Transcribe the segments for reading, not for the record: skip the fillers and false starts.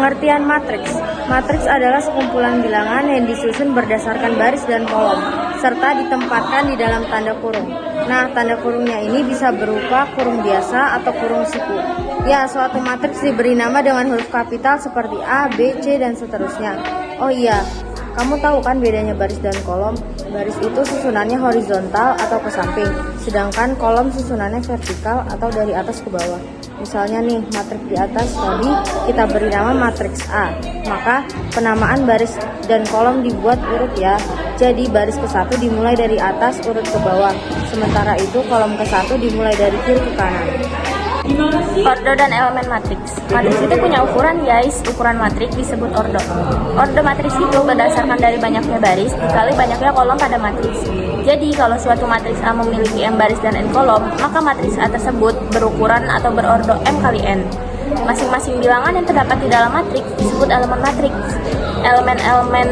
Pengertian matriks. Matriks adalah sekumpulan bilangan yang disusun berdasarkan baris dan kolom, serta ditempatkan di dalam tanda kurung. Nah, tanda kurungnya ini bisa berupa kurung biasa atau kurung siku. Ya, suatu matriks diberi nama dengan huruf kapital seperti A, B, C, dan seterusnya. Oh iya, kamu tahu kan bedanya baris dan kolom? Baris itu susunannya horizontal atau ke samping, sedangkan kolom susunannya vertikal atau dari atas ke bawah. Misalnya nih, matriks di atas tadi kita beri nama matriks A, maka penamaan baris dan kolom dibuat urut ya. Jadi baris ke-1 dimulai dari atas urut ke bawah, sementara itu kolom ke-1 dimulai dari kiri ke kanan. Ordo dan elemen matriks. Matriks itu punya ukuran, guys. Ukuran matriks disebut ordo. Ordo matriks itu berdasarkan dari banyaknya baris dikali banyaknya kolom pada matriks. Jadi, kalau suatu matriks A memiliki M baris dan N kolom, maka matriks A tersebut berukuran atau berordo M kali N. Masing-masing bilangan yang terdapat di dalam matriks disebut elemen matriks. Elemen-elemen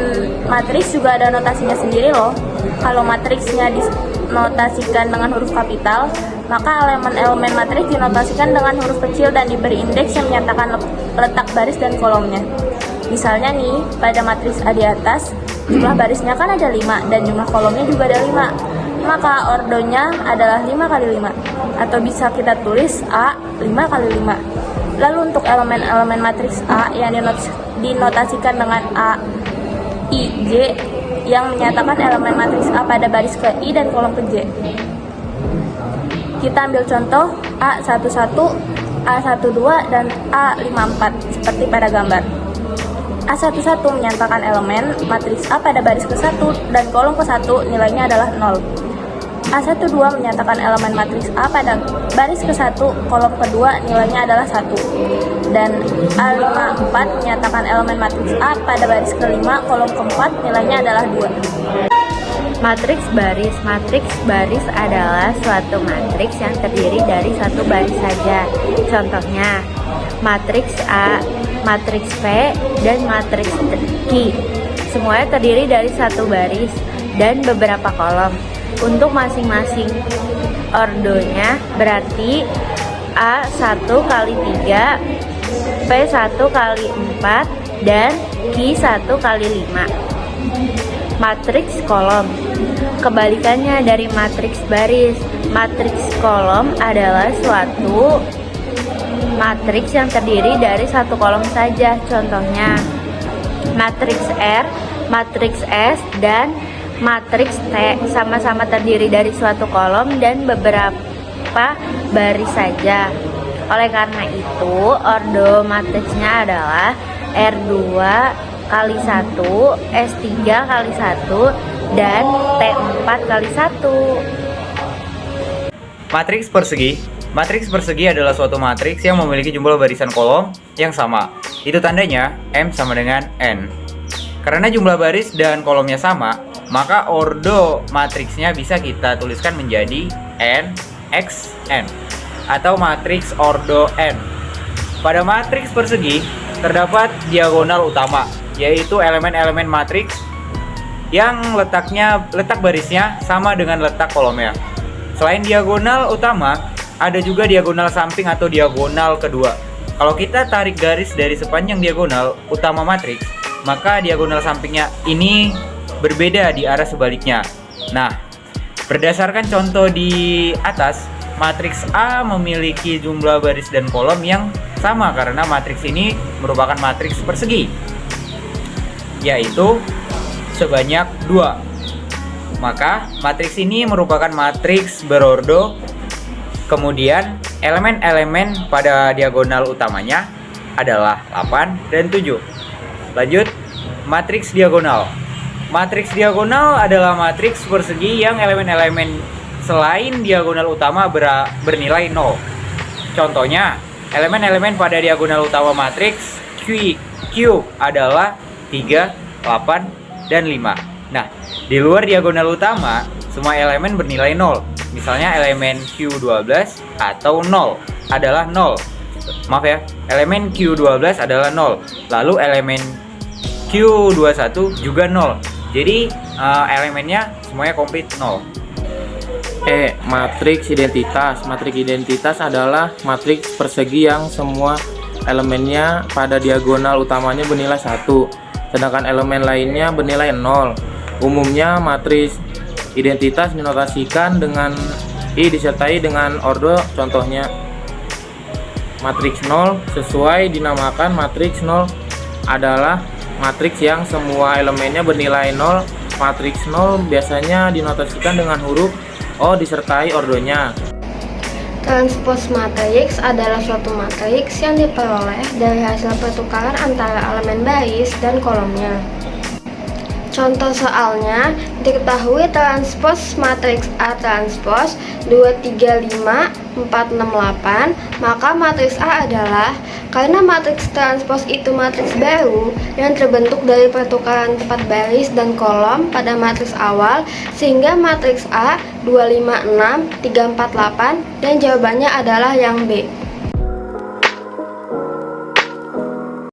matriks juga ada notasinya sendiri loh. Kalau matriksnya dinotasikan dengan huruf kapital, maka elemen-elemen matriks dinotasikan dengan huruf kecil dan diberi indeks yang menyatakan letak baris dan kolomnya. Misalnya nih, pada matriks A di atas, jumlah barisnya kan ada 5 dan jumlah kolomnya juga ada 5. Maka ordonya adalah 5 kali 5. Atau bisa kita tulis A 5 kali 5. Lalu untuk elemen-elemen matriks A yang dinotasikan dengan A, I, J, yang menyatakan elemen matriks A pada baris ke I dan kolom ke J. Kita ambil contoh A11, A12, dan A54 seperti pada gambar. A11 menyatakan elemen matriks A pada baris ke-1 dan kolom ke-1 nilainya adalah 0. A12 menyatakan elemen matriks A pada baris ke-1, kolom ke-2 nilainya adalah 1. Dan A54 menyatakan elemen matriks A pada baris ke-5, kolom ke-4 nilainya adalah 2. Matriks baris. Matriks baris adalah suatu matriks yang terdiri dari satu baris saja. Contohnya, matriks A, matriks P, dan matriks Q. Semuanya terdiri dari satu baris dan beberapa kolom. Untuk masing-masing ordonya berarti A1 kali 3, P1 kali 4, dan Q1 kali 5. Matriks kolom. Kebalikannya dari matriks baris. Matriks kolom adalah suatu matriks yang terdiri dari satu kolom saja. Contohnya, matriks R, matriks S, dan matriks T sama-sama terdiri dari suatu kolom dan beberapa baris saja. Oleh karena itu, ordo matriksnya adalah R2 kali 1, S3 kali 1, dan T4 kali 1. Matriks persegi. Matriks persegi adalah suatu matriks yang memiliki jumlah barisan kolom yang sama. Itu tandanya M sama dengan N. Karena jumlah baris dan kolomnya sama, maka ordo matriksnya bisa kita tuliskan menjadi N X N atau matriks ordo N. Pada matriks persegi terdapat diagonal utama, yaitu elemen-elemen matriks yang letak barisnya sama dengan letak kolomnya. Selain diagonal utama, ada juga diagonal samping atau diagonal kedua. Kalau kita tarik garis dari sepanjang diagonal utama matriks, maka diagonal sampingnya ini berbeda di arah sebaliknya. Nah, berdasarkan contoh di atas, matriks A memiliki jumlah baris dan kolom yang sama karena matriks ini merupakan matriks persegi, yaitu sebanyak 2. Maka matriks ini merupakan matriks berordo. Kemudian elemen-elemen pada diagonal utamanya adalah 8 dan 7. Lanjut, matriks diagonal. Matriks diagonal adalah matriks persegi yang elemen-elemen selain diagonal utama bernilai 0. Contohnya, elemen-elemen pada diagonal utama matriks Q adalah 3, 8, dan 5. Nah, di luar diagonal utama, semua elemen bernilai 0. Misalnya elemen Q12 atau 0 adalah 0. Maaf ya, elemen Q12 adalah 0. Lalu elemen Q21 juga 0. Jadi elemennya semuanya komplit 0. Matriks identitas. Matriks identitas adalah matriks persegi yang semua elemennya pada diagonal utamanya bernilai 1, sedangkan elemen lainnya bernilai 0. Umumnya matriks identitas dinotasikan dengan I disertai dengan ordo. Contohnya matriks 0 sesuai dinamakan matriks 0 adalah matriks yang semua elemennya bernilai 0. Matriks 0 biasanya dinotasikan dengan huruf O disertai ordonya. Transpose matriks adalah suatu matriks yang diperoleh dari hasil pertukaran antara elemen baris dan kolomnya. Contoh soalnya, diketahui transpose matriks A transpose 235 468, maka matriks A adalah, karena matriks transpose itu matriks baru yang terbentuk dari pertukaran 4 baris dan kolom pada matriks awal, sehingga matriks A 256 348 dan jawabannya adalah yang B.